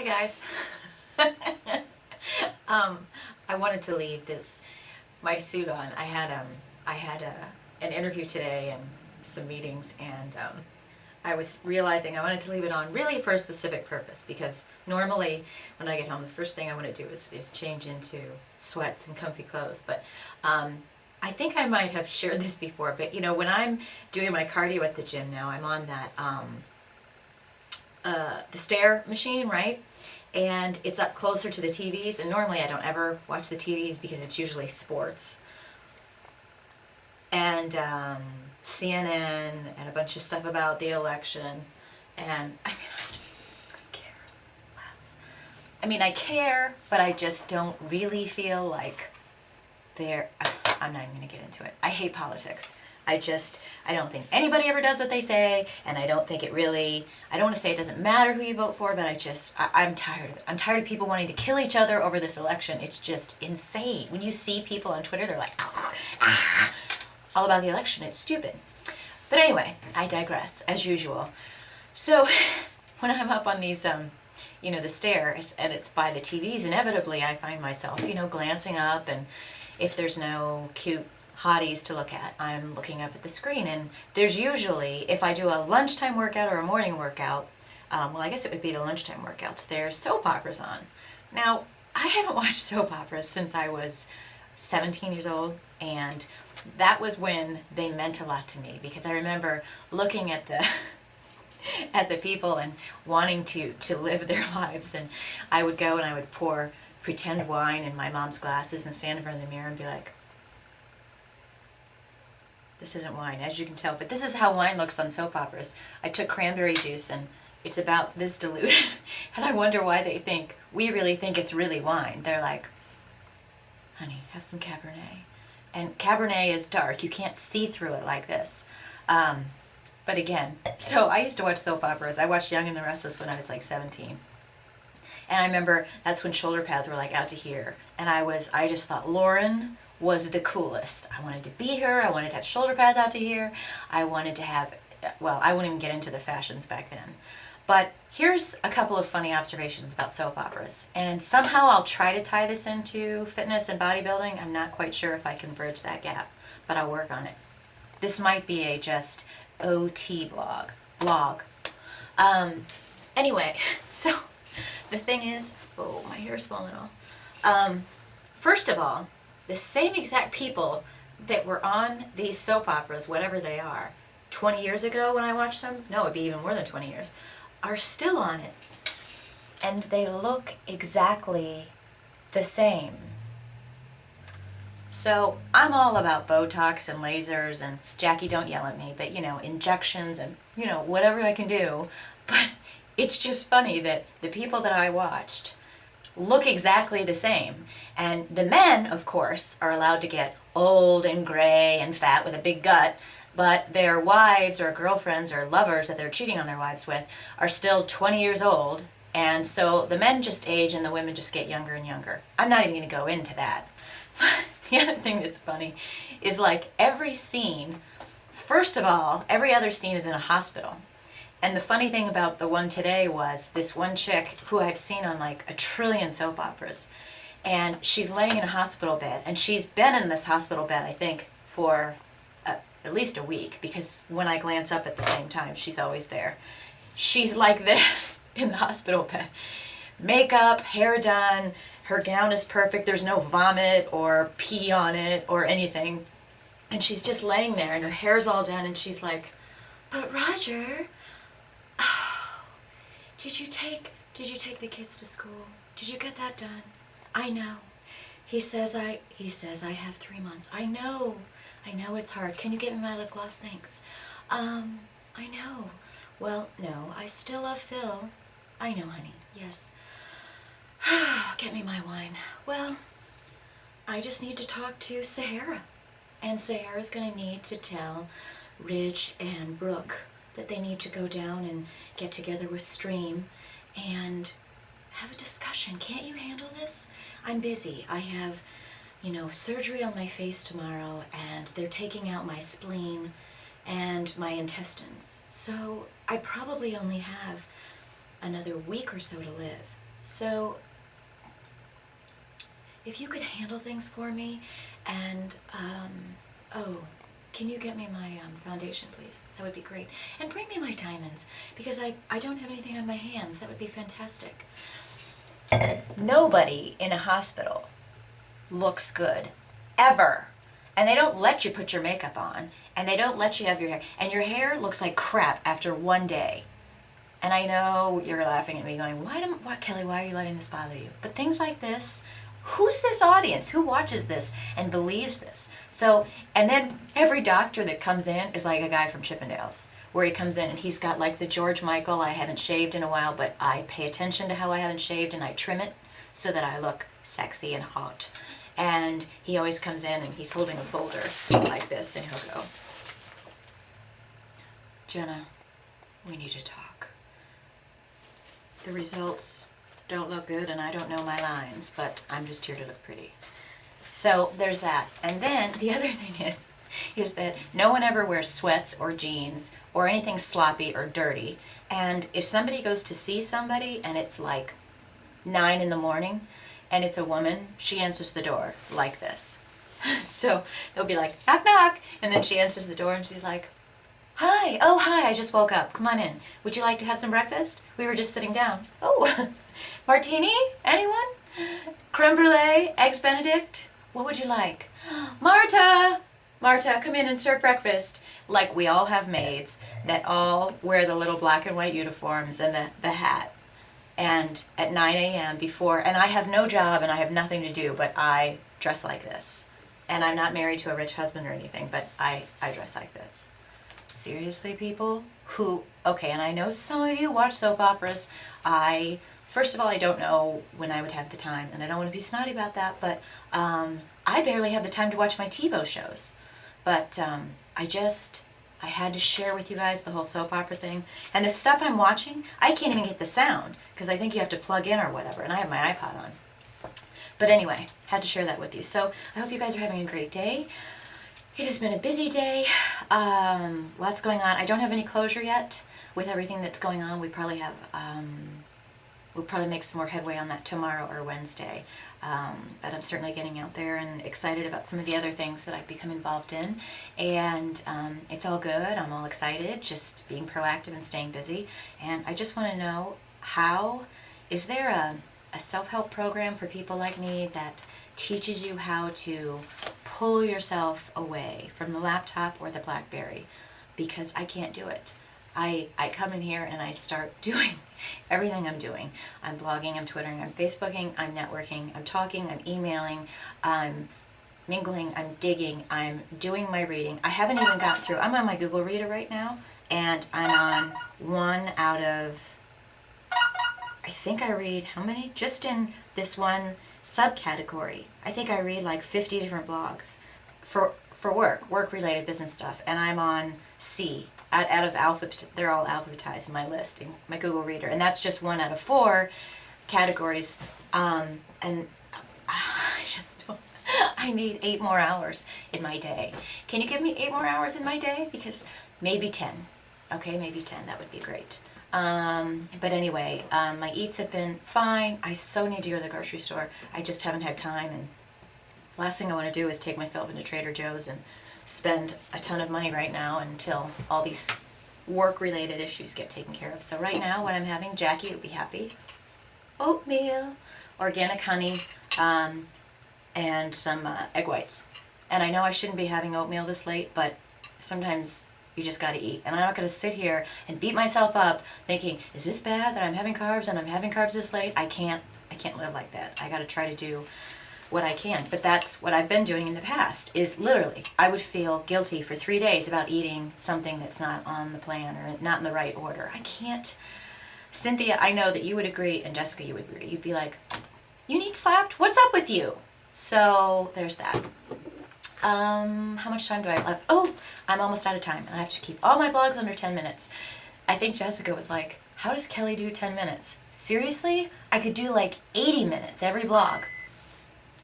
guys. I wanted to leave my suit on. I had an interview today and some meetings, and I was realizing I wanted to leave it on really for a specific purpose, because normally when I get home the first thing I want to do is change into sweats and comfy clothes. But I think I might have shared this before, but when I'm doing my cardio at the gym now, I'm on that the stair machine, right? And it's up closer to the TVs, and normally I don't ever watch the TVs because it's usually sports and CNN and a bunch of stuff about the election. And I just couldn't care less. I care, but I just don't really feel like I'm not even gonna get into it. I hate politics. I don't think anybody ever does what they say, and I don't think I don't want to say it doesn't matter who you vote for, but I'm tired of it. I'm tired of people wanting to kill each other over this election. It's just insane. When you see people on Twitter, they're like, all about the election. It's stupid. But anyway, I digress, as usual. So, when I'm up on these, the stairs, and it's by the TVs, inevitably I find myself, glancing up, and if there's no cute hotties to look at, I'm looking up at the screen. And there's usually, if I do a lunchtime workout or a morning workout, I guess it would be the lunchtime workouts, there's soap operas on. Now, I haven't watched soap operas since I was 17 years old, and that was when they meant a lot to me, because I remember looking at the at the people and wanting to live their lives. And I would go and I would pour pretend wine in my mom's glasses and stand in front of the mirror and be like, this isn't wine, as you can tell, but this is how wine looks on soap operas. I took cranberry juice and it's about this diluted, and I wonder why we really think it's really wine. They're like, honey, have some Cabernet. And Cabernet is dark, you can't see through it like this. But again, so I used to watch soap operas. I watched Young and the Restless when I was like 17. And I remember that's when shoulder pads were like out to here. And I just thought Lauren was the coolest. I wanted to be her. I wanted to have shoulder pads out to here. I wanted to have, I wouldn't even get into the fashions back then. But here's a couple of funny observations about soap operas. And somehow I'll try to tie this into fitness and bodybuilding. I'm not quite sure if I can bridge that gap, but I'll work on it. This might be a just OT blog. Anyway, so the thing is, my hair's falling off. First of all, the same exact people that were on these soap operas, whatever they are, 20 years ago when I watched them, no, it'd be even more than 20 years, are still on it. And they look exactly the same. So I'm all about Botox and lasers, and Jackie, don't yell at me, but injections and, whatever I can do. But it's just funny that the people that I watched look exactly the same. And the men, of course, are allowed to get old and gray and fat with a big gut, but their wives or girlfriends or lovers that they're cheating on their wives with are still 20 years old, and so the men just age and the women just get younger and younger. I'm not even going to go into that. The other thing that's funny is like every scene, first of all, every other scene is in a hospital. And the funny thing about the one today was this one chick who I've seen on like a trillion soap operas, and she's laying in a hospital bed, and she's been in this hospital bed, I think, for at least a week, because when I glance up at the same time, she's always there. She's like this in the hospital bed. Makeup, hair done, her gown is perfect, there's no vomit or pee on it or anything. And she's just laying there and her hair's all done, and she's like, but Roger, did you take the kids to school? Did you get that done? I know. He says I have 3 months. I know it's hard. Can you get me my lip gloss? Thanks. I know. Well, no, I still love Phil. I know, honey. Yes. Get me my wine. Well, I just need to talk to Sahara. And Sahara's going to need to tell Ridge and Brooke that they need to go down and get together with Stream and have a discussion. Can't you handle this? I'm busy. I have, surgery on my face tomorrow, and they're taking out my spleen and my intestines. So I probably only have another week or so to live. So, if you could handle things for me, and, oh, can you get me my foundation, please? That would be great. And bring me my diamonds, because I don't have anything on my hands. That would be fantastic. Nobody in a hospital looks good, ever. And they don't let you put your makeup on, and they don't let you have your hair, and your hair looks like crap after one day. And I know you're laughing at me going, why, Kelly, why are you letting this bother you? But things like this, who's this audience? Who watches this and believes this? So, and then every doctor that comes in is like a guy from Chippendales, where he comes in and he's got like the George Michael, I haven't shaved in a while, but I pay attention to how I haven't shaved and I trim it so that I look sexy and hot. And he always comes in and he's holding a folder like this and he'll go, Jenna, we need to talk. The results don't look good and I don't know my lines, but I'm just here to look pretty. So there's that. And then the other thing is that no one ever wears sweats or jeans or anything sloppy or dirty. And if somebody goes to see somebody and it's like 9 in the morning and it's a woman, she answers the door like this. So they'll be like, knock, knock. And then she answers the door and she's like, hi, oh, hi, I just woke up. Come on in. Would you like to have some breakfast? We were just sitting down. Oh, martini? Anyone? Creme brulee? Eggs Benedict? What would you like? Marta! Marta, come in and serve breakfast. Like we all have maids that all wear the little black and white uniforms and the hat. And at 9 a.m. before, and I have no job and I have nothing to do, but I dress like this. And I'm not married to a rich husband or anything, but I dress like this. Seriously, people okay, and I know some of you watch soap operas. First of all, I don't know when I would have the time, and I don't want to be snotty about that, but I barely have the time to watch my TiVo shows. But I had to share with you guys the whole soap opera thing. And the stuff I'm watching, I can't even get the sound, because I think you have to plug in or whatever, and I have my iPod on. But anyway, had to share that with you. So I hope you guys are having a great day. It has been a busy day, lots going on. I don't have any closure yet with everything that's going on. We probably have, we'll probably make some more headway on that tomorrow or Wednesday. But I'm certainly getting out there and excited about some of the other things that I've become involved in. And it's all good, I'm all excited, just being proactive and staying busy. And I just want to know, is there a self-help program for people like me that teaches you how to pull yourself away from the laptop or the BlackBerry? Because I can't do it. I come in here and I start doing everything I'm doing. I'm blogging, I'm Twittering, I'm Facebooking, I'm networking, I'm talking, I'm emailing, I'm mingling, I'm digging, I'm doing my reading. I haven't even got through, I'm on my Google Reader right now, and I'm on 1 out of, I think I read, how many? Just in this one subcategory, I think I read like 50 different blogs for work-related business stuff, and I'm on C. Out of alphabet, they're all alphabetized in my list, in my Google Reader, and that's just 1 out of 4 categories, and I just don't, I need 8 more hours in my day. Can you give me 8 more hours in my day? Because maybe 10, okay, maybe 10, that would be great. But anyway, my eats have been fine. I so need to go to the grocery store. I just haven't had time, and last thing I want to do is take myself into Trader Joe's and spend a ton of money right now until all these work-related issues get taken care of. So right now, what I'm having, Jackie would be happy, oatmeal, organic honey, and some egg whites. And I know I shouldn't be having oatmeal this late, but sometimes you just gotta eat. And I'm not gonna sit here and beat myself up thinking, is this bad that I'm having carbs and I'm having carbs this late? I can't live like that. I gotta try to do what I can. But that's what I've been doing in the past, is literally, I would feel guilty for 3 days about eating something that's not on the plan or not in the right order. I can't. Cynthia, I know that you would agree, and Jessica, you would agree. You'd be like, you need slapped? What's up with you? So there's that. How much time do I have left? Oh, I'm almost out of time, and I have to keep all my blogs under 10 minutes. I think Jessica was like, how does Kelly do 10 minutes? Seriously? I could do like 80 minutes every blog.